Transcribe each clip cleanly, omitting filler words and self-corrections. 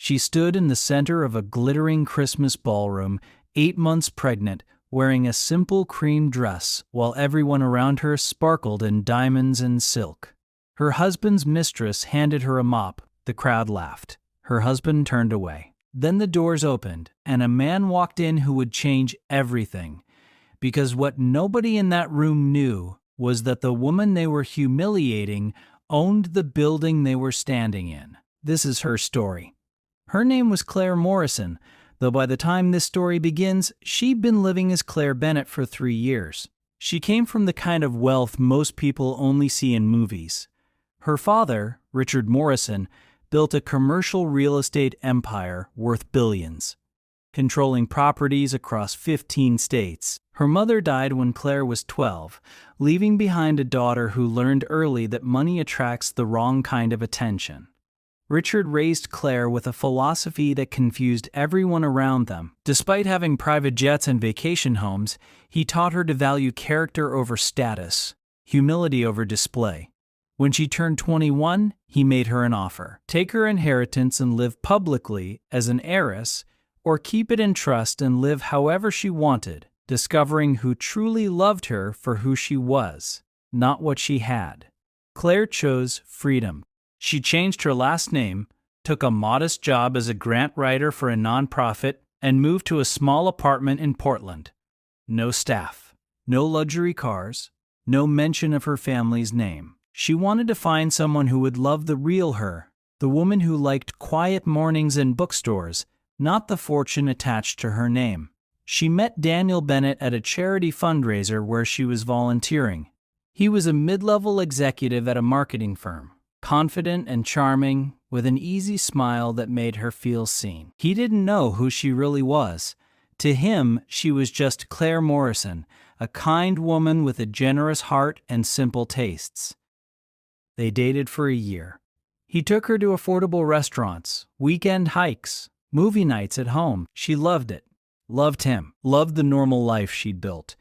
She stood in the center of a glittering Christmas ballroom, 8 months pregnant, wearing a simple cream dress, while everyone around her sparkled in diamonds and silk. Her husband's mistress handed her a mop. The crowd laughed. Her husband turned away. Then the doors opened, and a man walked in who would change everything. Because what nobody in that room knew was that the woman they were humiliating owned the building they were standing in. This is her story. Her name was Clare Morrison, though by the time this story begins, she'd been living as Claire Bennett for 3 years. She came from the kind of wealth most people only see in movies. Her father, Richard Morrison, built a commercial real estate empire worth billions, controlling properties across 15 states. Her mother died when Claire was 12, leaving behind a daughter who learned early that money attracts the wrong kind of attention. Richard raised Claire with a philosophy that confused everyone around them. Despite having private jets and vacation homes, he taught her to value character over status, humility over display. When she turned 21, he made her an offer: take her inheritance and live publicly as an heiress, or keep it in trust and live however she wanted, discovering who truly loved her for who she was, not what she had. Claire chose freedom. She changed her last name, took a modest job as a grant writer for a nonprofit, and moved to a small apartment in Portland. No staff, no luxury cars, no mention of her family's name. She wanted to find someone who would love the real her, the woman who liked quiet mornings in bookstores, not the fortune attached to her name. She met Daniel Bennett at a charity fundraiser where she was volunteering. He was a mid-level executive at a marketing firm, confident and charming, with an easy smile that made her feel seen. He didn't know who she really was. To him, she was just Clare Morrison, a kind woman with a generous heart and simple tastes. They dated for a year. He took her to affordable restaurants, weekend hikes, movie nights at home. She loved it, loved him, loved the normal life she'd built.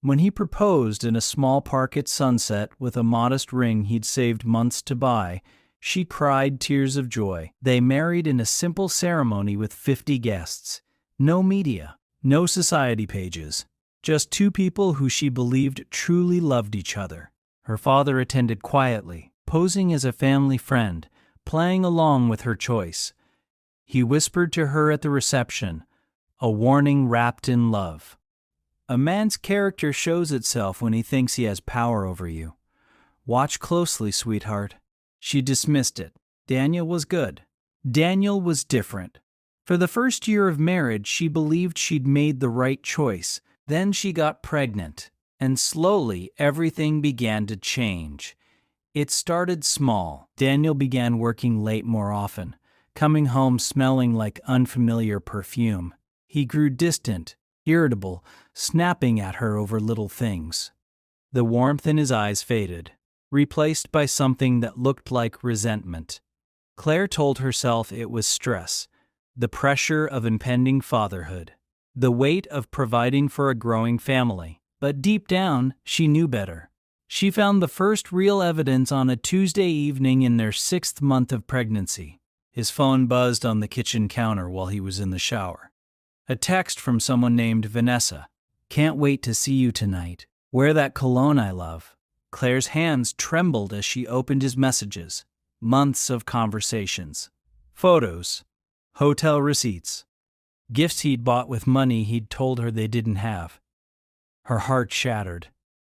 When he proposed in a small park at sunset with a modest ring he'd saved months to buy, she cried tears of joy. They married in a simple ceremony with 50 guests. No media, no society pages, just 2 people who she believed truly loved each other. Her father attended quietly, posing as a family friend, playing along with her choice. He whispered to her at the reception, a warning wrapped in love. A man's character shows itself when he thinks he has power over you. Watch closely, sweetheart. She dismissed it. Daniel was good. Daniel was different. For the first year of marriage, she believed she'd made the right choice. Then she got pregnant, and slowly everything began to change. It started small. Daniel began working late more often, coming home smelling like unfamiliar perfume. He grew distant, irritable, snapping at her over little things. The warmth in his eyes faded, replaced by something that looked like resentment. Claire told herself it was stress, the pressure of impending fatherhood, the weight of providing for a growing family. But deep down, she knew better. She found the first real evidence on a Tuesday evening in their 6th month of pregnancy. His phone buzzed on the kitchen counter while he was in the shower. A text from someone named Vanessa. Can't wait to see you tonight. Wear that cologne I love. Claire's hands trembled as she opened his messages. Months of conversations. Photos. Hotel receipts. Gifts he'd bought with money he'd told her they didn't have. Her heart shattered.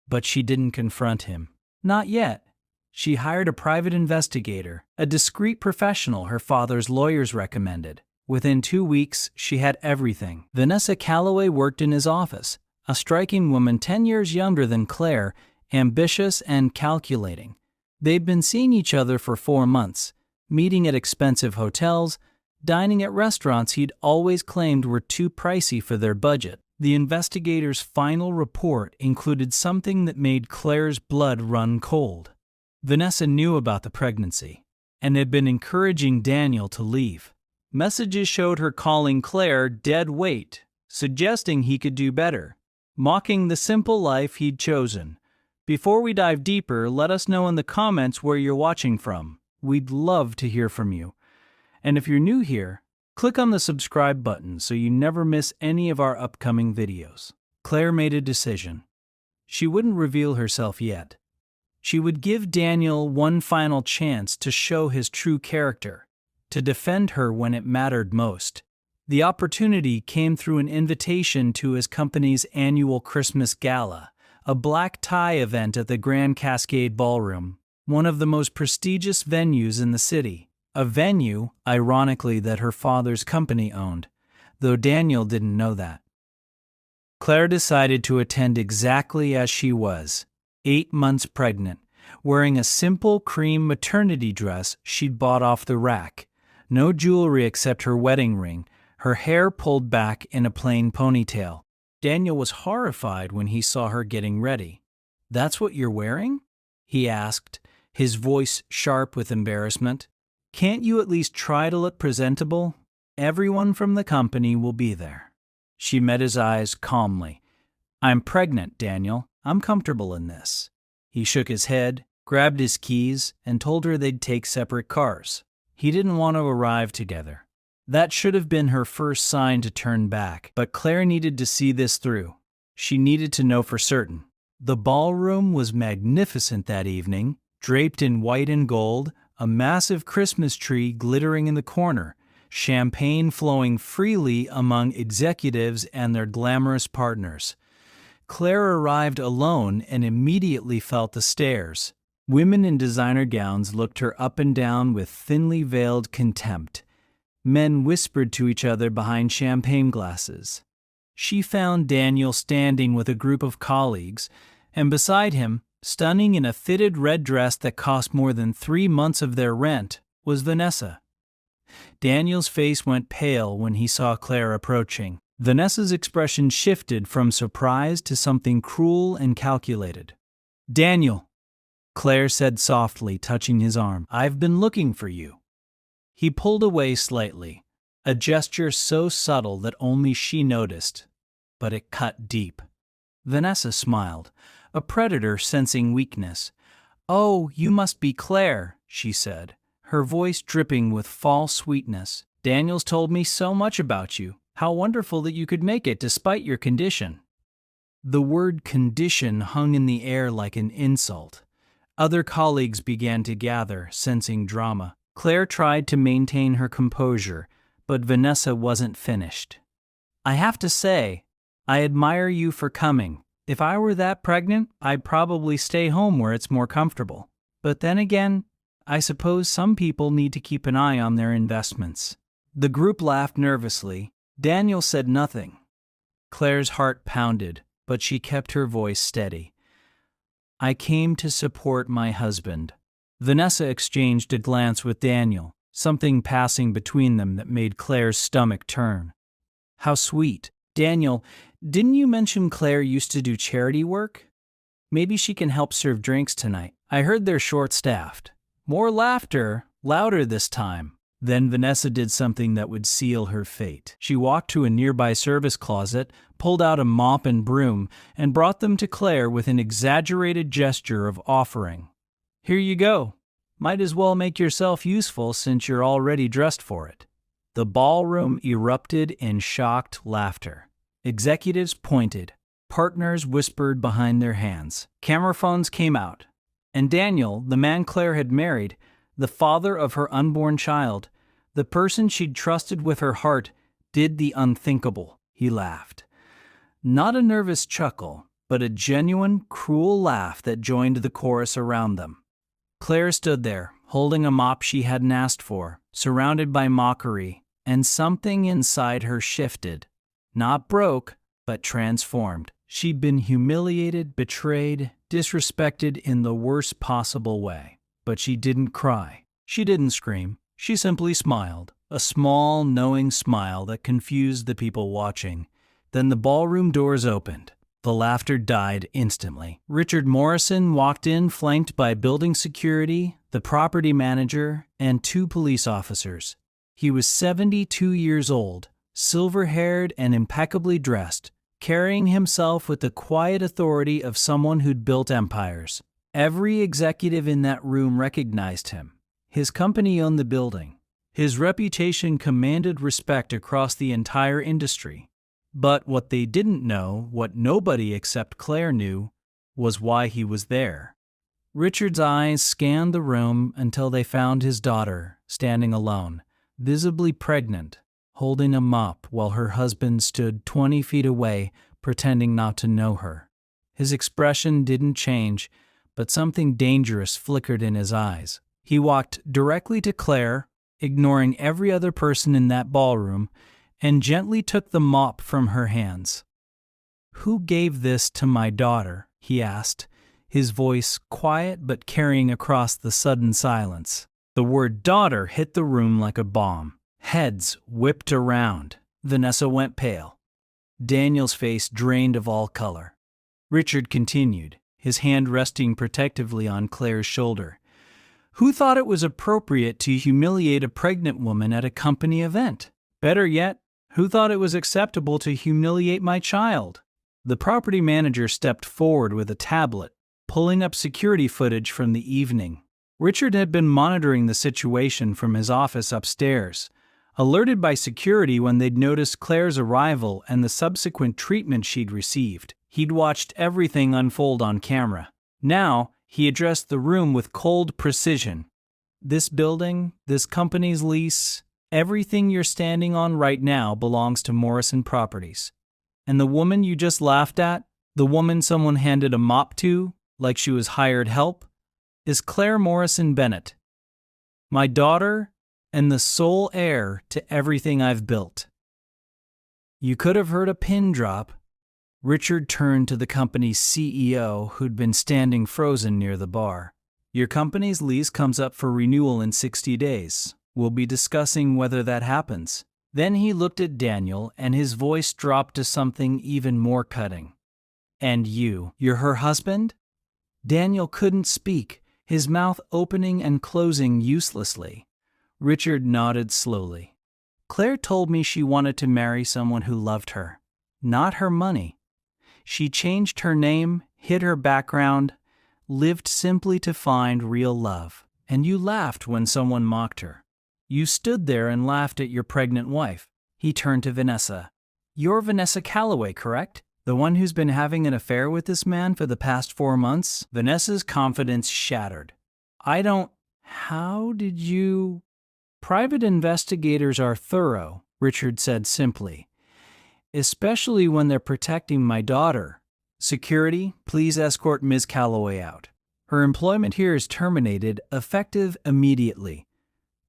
But she didn't confront him. Not yet. She hired a private investigator, a discreet professional her father's lawyers recommended. Within 2 weeks, she had everything. Vanessa Calloway worked in his office, a striking woman 10 years younger than Claire, ambitious and calculating. They'd been seeing each other for 4 months, meeting at expensive hotels, dining at restaurants he'd always claimed were too pricey for their budget. The investigator's final report included something that made Claire's blood run cold. Vanessa knew about the pregnancy and had been encouraging Daniel to leave. Messages showed her calling Claire dead weight, suggesting he could do better, mocking the simple life he'd chosen. Before we dive deeper, let us know in the comments where you're watching from. We'd love to hear from you. And if you're new here, Click on the subscribe button so you never miss any of our upcoming videos. Claire made a decision. She wouldn't reveal herself yet. She would give Daniel one final chance to show his true character, to defend her when it mattered most. The opportunity came through an invitation to his company's annual Christmas gala, a black tie event at the Grand Cascade Ballroom, one of the most prestigious venues in the city. A venue, ironically, that her father's company owned, though Daniel didn't know that. Claire decided to attend exactly as she was, 8 months pregnant, wearing a simple cream maternity dress she'd bought off the rack, no jewelry except her wedding ring, her hair pulled back in a plain ponytail. Daniel was horrified when he saw her getting ready. "That's what you're wearing?" he asked, his voice sharp with embarrassment. "Can't you at least try to look presentable? Everyone from the company will be there." She met his eyes calmly. "I'm pregnant, Daniel. I'm comfortable in this." He shook his head, grabbed his keys, and told her they'd take separate cars. He didn't want to arrive together. That should have been her first sign to turn back, but Claire needed to see this through. She needed to know for certain. The ballroom was magnificent that evening, draped in white and gold, a massive Christmas tree glittering in the corner, champagne flowing freely among executives and their glamorous partners. Claire arrived alone and immediately felt the stares. Women in designer gowns looked her up and down with thinly veiled contempt. Men whispered to each other behind champagne glasses. She found Daniel standing with a group of colleagues, and beside him, stunning in a fitted red dress that cost more than 3 months of their rent, was Vanessa. Daniel's face went pale when he saw Claire approaching. Vanessa's expression shifted from surprise to something cruel and calculated. "Daniel," Claire said softly, touching his arm, "I've been looking for you." He pulled away slightly, a gesture so subtle that only she noticed, but it cut deep. Vanessa smiled, a predator sensing weakness. "Oh, you must be Claire," she said, her voice dripping with false sweetness. "Daniel's told me so much about you. How wonderful that you could make it despite your condition." The word condition hung in the air like an insult. Other colleagues began to gather, sensing drama. Claire tried to maintain her composure, but Vanessa wasn't finished. "I have to say, I admire you for coming. If I were that pregnant, I'd probably stay home where it's more comfortable. But then again, I suppose some people need to keep an eye on their investments." The group laughed nervously. Daniel said nothing. Claire's heart pounded, but she kept her voice steady. "I came to support my husband." Vanessa exchanged a glance with Daniel, something passing between them that made Claire's stomach turn. "How sweet. Daniel, didn't you mention Claire used to do charity work? Maybe she can help serve drinks tonight. I heard they're short-staffed." More laughter, louder this time. Then Vanessa did something that would seal her fate. She walked to a nearby service closet, pulled out a mop and broom, and brought them to Claire with an exaggerated gesture of offering. "Here you go. Might as well make yourself useful since you're already dressed for it." The ballroom erupted in shocked laughter. Executives pointed. Partners whispered behind their hands. Camera phones came out. And Daniel, the man Claire had married, the father of her unborn child, the person she'd trusted with her heart, did the unthinkable. He laughed. Not a nervous chuckle, but a genuine, cruel laugh that joined the chorus around them. Claire stood there, holding a mop she hadn't asked for, surrounded by mockery, and something inside her shifted. Not broke, but transformed. She'd been humiliated, betrayed, disrespected in the worst possible way. But she didn't cry. She didn't scream. She simply smiled, a small, knowing smile that confused the people watching. Then the ballroom doors opened. The laughter died instantly. Richard Morrison walked in flanked by building security, the property manager, and 2 police officers. He was 72 years old, silver-haired and impeccably dressed, carrying himself with the quiet authority of someone who'd built empires. Every executive in that room recognized him. His company owned the building. His reputation commanded respect across the entire industry. But what they didn't know, what nobody except Clare knew, was why he was there. Richard's eyes scanned the room until they found his daughter, standing alone, visibly pregnant, holding a mop while her husband stood 20 feet away, pretending not to know her. His expression didn't change, but something dangerous flickered in his eyes. He walked directly to Clare, ignoring every other person in that ballroom, and gently took the mop from her hands. "Who gave this to my daughter?" he asked, his voice quiet but carrying across the sudden silence. The word daughter hit the room like a bomb. Heads whipped around. Vanessa went pale. Daniel's face drained of all color. Richard continued, his hand resting protectively on Clare's shoulder. "Who thought it was appropriate to humiliate a pregnant woman at a company event? Better yet, who thought it was acceptable to humiliate my child?" The property manager stepped forward with a tablet, pulling up security footage from the evening. Richard had been monitoring the situation from his office upstairs, alerted by security when they'd noticed Clare's arrival and the subsequent treatment she'd received. He'd watched everything unfold on camera. Now, he addressed the room with cold precision. "This building, this company's lease, everything you're standing on right now belongs to Morrison Properties. And the woman you just laughed at, the woman someone handed a mop to, like she was hired help, is Clare Morrison Bennett, my daughter and the sole heir to everything I've built." You could have heard a pin drop. Richard turned to the company's CEO, who'd been standing frozen near the bar. "Your company's lease comes up for renewal in 60 days. We'll be discussing whether that happens." Then he looked at Daniel, and his voice dropped to something even more cutting. "And you're her husband?" Daniel couldn't speak, his mouth opening and closing uselessly. Richard nodded slowly. "Clare told me she wanted to marry someone who loved her, not her money. She changed her name, hid her background, lived simply to find real love. And you laughed when someone mocked her. You stood there and laughed at your pregnant wife." He turned to Vanessa. "You're Vanessa Calloway, correct? The one who's been having an affair with this man for the past 4 months?" Vanessa's confidence shattered. How did you—" "Private investigators are thorough," Richard said simply. "Especially when they're protecting my daughter. Security, please escort Ms. Calloway out. Her employment here is terminated, effective immediately."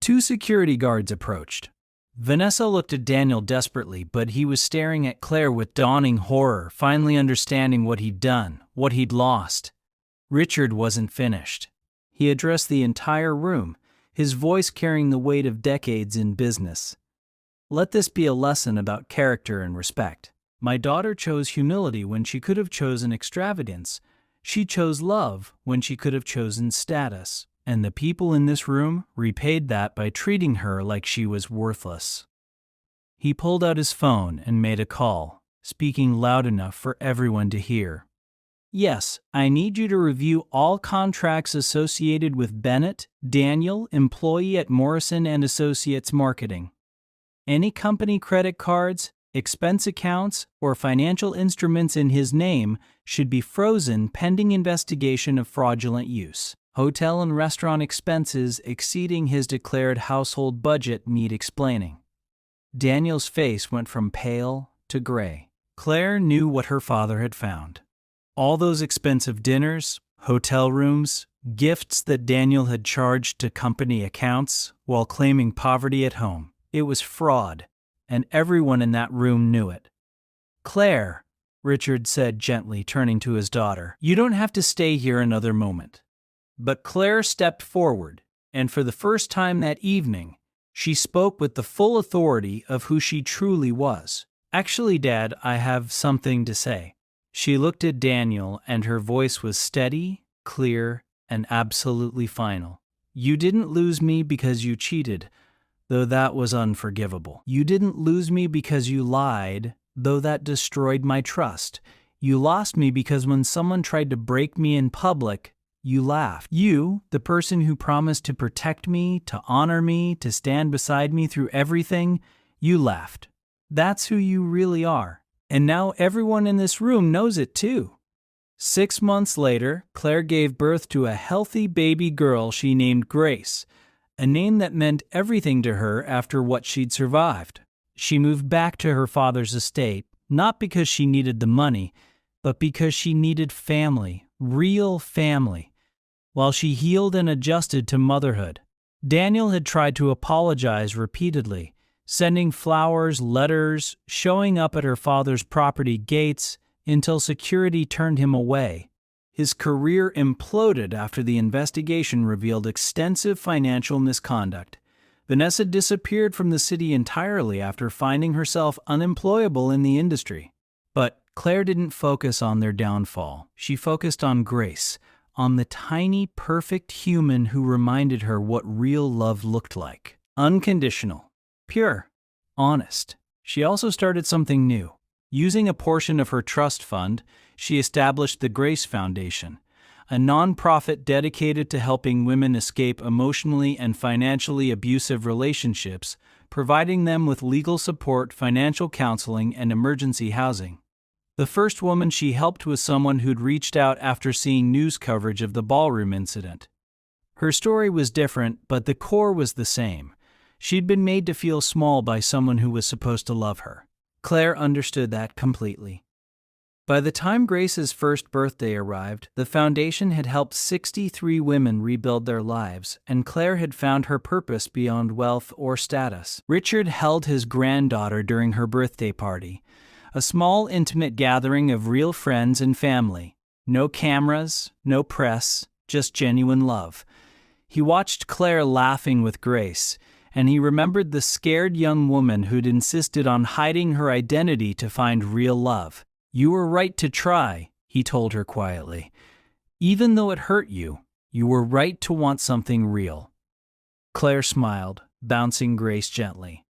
2 security guards approached. Vanessa looked at Daniel desperately, but he was staring at Clare with dawning horror, finally understanding what he'd done, what he'd lost. Richard wasn't finished. He addressed the entire room, his voice carrying the weight of decades in business. "Let this be a lesson about character and respect. My daughter chose humility when she could have chosen extravagance. She chose love when she could have chosen status. And the people in this room repaid that by treating her like she was worthless." He pulled out his phone and made a call, speaking loud enough for everyone to hear. "Yes, I need you to review all contracts associated with Bennett, Daniel, employee at Morrison and Associates Marketing. Any company credit cards, expense accounts, or financial instruments in his name should be frozen pending investigation of fraudulent use. Hotel and restaurant expenses exceeding his declared household budget need explaining." Daniel's face went from pale to gray. Clare knew what her father had found. All those expensive dinners, hotel rooms, gifts that Daniel had charged to company accounts while claiming poverty at home. It was fraud, and everyone in that room knew it. "Clare," Richard said gently, turning to his daughter, "you don't have to stay here another moment." But Clare stepped forward, and for the first time that evening, she spoke with the full authority of who she truly was. "Actually, Dad, I have something to say." She looked at Daniel, and her voice was steady, clear, and absolutely final. "You didn't lose me because you cheated, though that was unforgivable. You didn't lose me because you lied, though that destroyed my trust. You lost me because when someone tried to break me in public, you laughed. You, the person who promised to protect me, to honor me, to stand beside me through everything, you laughed. That's who you really are. And now everyone in this room knows it too. 6 months later, Claire gave birth to a healthy baby girl she named Grace, a name that meant everything to her after what she'd survived. She moved back to her father's estate, not because she needed the money, but because she needed family, real family, while she healed and adjusted to motherhood. Daniel had tried to apologize repeatedly, sending flowers, letters, showing up at her father's property gates, until security turned him away. His career imploded after the investigation revealed extensive financial misconduct. Vanessa disappeared from the city entirely after finding herself unemployable in the industry. But Claire didn't focus on their downfall. She focused on Grace, on the tiny, perfect human who reminded her what real love looked like. Unconditional, pure, honest. She also started something new. Using a portion of her trust fund, she established the Grace Foundation, a nonprofit dedicated to helping women escape emotionally and financially abusive relationships, providing them with legal support, financial counseling, and emergency housing. The first woman she helped was someone who'd reached out after seeing news coverage of the ballroom incident. Her story was different, but the core was the same. She'd been made to feel small by someone who was supposed to love her. Claire understood that completely. By the time Grace's first birthday arrived, the foundation had helped 63 women rebuild their lives, and Claire had found her purpose beyond wealth or status. Richard held his granddaughter during her birthday party, a small, intimate gathering of real friends and family. No cameras, no press, just genuine love. He watched Claire laughing with Grace, and he remembered the scared young woman who'd insisted on hiding her identity to find real love. "You were right to try," he told her quietly. "Even though it hurt you, you were right to want something real." Claire smiled, bouncing Grace gently.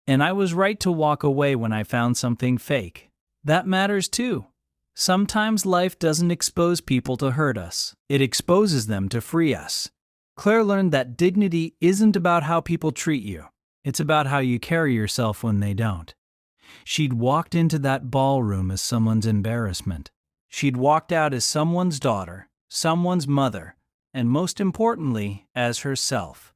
"And I was right to walk away when I found something fake. That matters too. Sometimes life doesn't expose people to hurt us. It exposes them to free us." Claire learned that dignity isn't about how people treat you. It's about how you carry yourself when they don't. She'd walked into that ballroom as someone's embarrassment. She'd walked out as someone's daughter, someone's mother, and most importantly, as herself.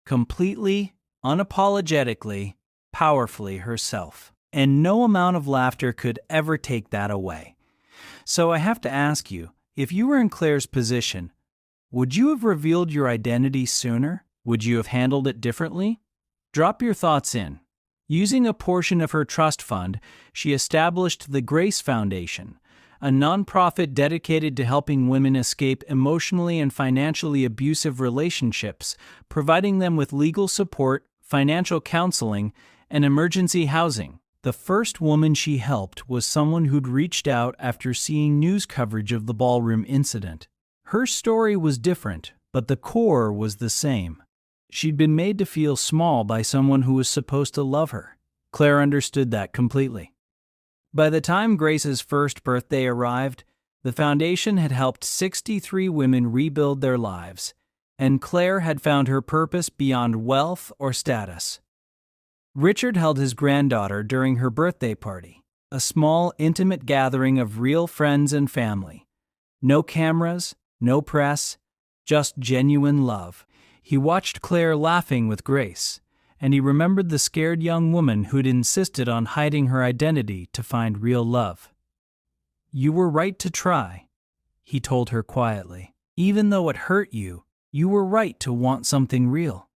Completely, unapologetically, powerfully herself. And no amount of laughter could ever take that away. So I have to ask you, if you were in Claire's position, would you have revealed your identity sooner? Would you have handled it differently? Drop your thoughts in. Using a portion of her trust fund, she established the Grace Foundation, a nonprofit dedicated to helping women escape emotionally and financially abusive relationships, providing them with legal support, financial counseling, and emergency housing. The first woman she helped was someone who'd reached out after seeing news coverage of the ballroom incident. Her story was different, but the core was the same. She'd been made to feel small by someone who was supposed to love her. Claire understood that completely. By the time Grace's first birthday arrived, the foundation had helped 63 women rebuild their lives, and Claire had found her purpose beyond wealth or status. Richard held his granddaughter during her birthday party, a small, intimate gathering of real friends and family. No cameras, no press, just genuine love. He watched Claire laughing with Grace, and he remembered the scared young woman who'd insisted on hiding her identity to find real love. "You were right to try," he told her quietly. "Even though it hurt you, you were right to want something real."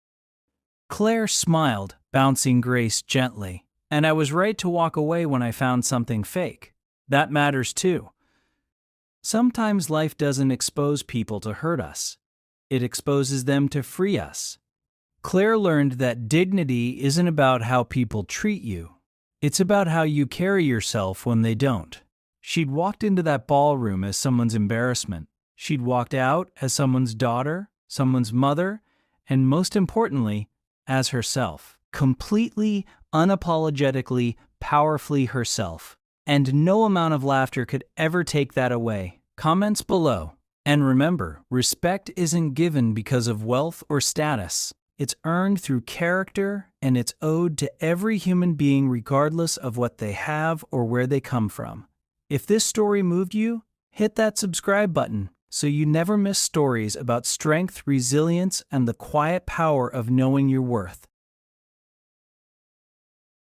Claire smiled, bouncing Grace gently. "And I was right to walk away when I found something fake. That matters too. Sometimes life doesn't expose people to hurt us. It exposes them to free us." Claire learned that dignity isn't about how people treat you. It's about how you carry yourself when they don't. She'd walked into that ballroom as someone's embarrassment. She'd walked out as someone's daughter, someone's mother, and most importantly, as herself. Completely, unapologetically, powerfully herself. And no amount of laughter could ever take that away. Comments below. And remember, respect isn't given because of wealth or status. It's earned through character, and it's owed to every human being regardless of what they have or where they come from. If this story moved you, hit that subscribe button so you never miss stories about strength, resilience, and the quiet power of knowing your worth.